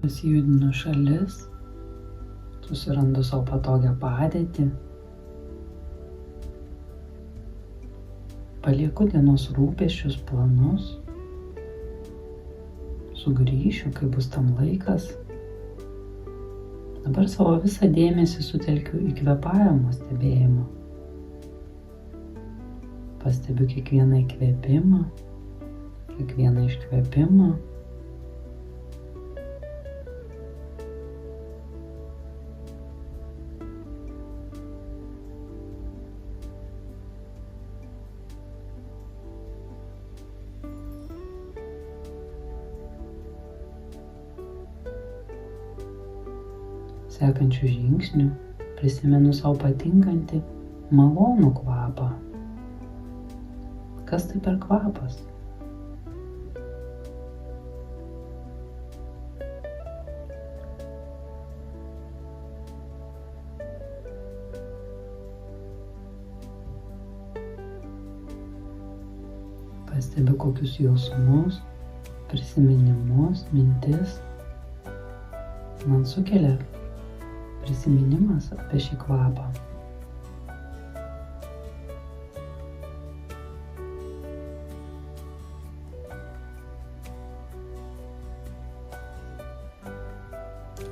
Pasijudinu šalis, susirandu savo patogią padėtį, palieku dienos rūpesčius, planus, sugrįšiu, kai bus tam laikas. Dabar savo visą dėmesį sutelkiu į kvėpavimo stebėjimą. Pastebiu kiekvieną įkvėpimą, kiekvieną iškvėpimą. Sekančių žingsnių prisimenu savo patinkantį malonų kvapą. Kas tai per kvapas? Pastebiu kokius jausmus, prisiminimus, mintis man sukelia prisiminimas apie šį kvapą.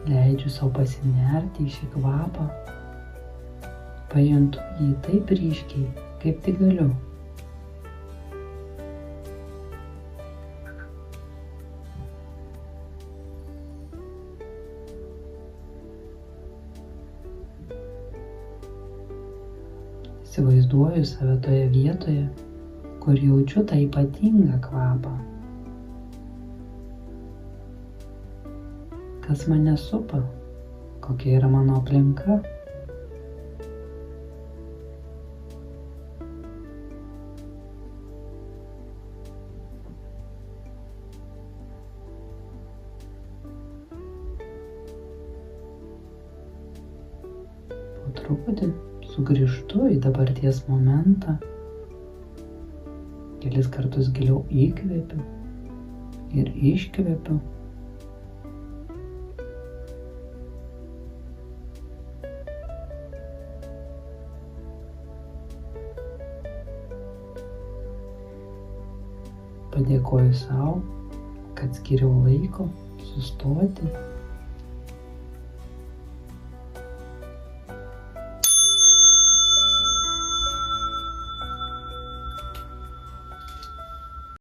Leidžiu savo pasinerti į šį kvapą, pajuntu jį taip ryškiai, kaip tik galiu. Įsivaizduoju save toje vietoje, kur jaučiu tą ypatingą kvapą. Kas mane supa, kokia yra mano aplinka. Po truputį sugrįžtu į dabarties momentą, kelis kartus giliau įkvėpiu ir iškvėpiu. Padėkoju sau, kad skiriau laiko sustoti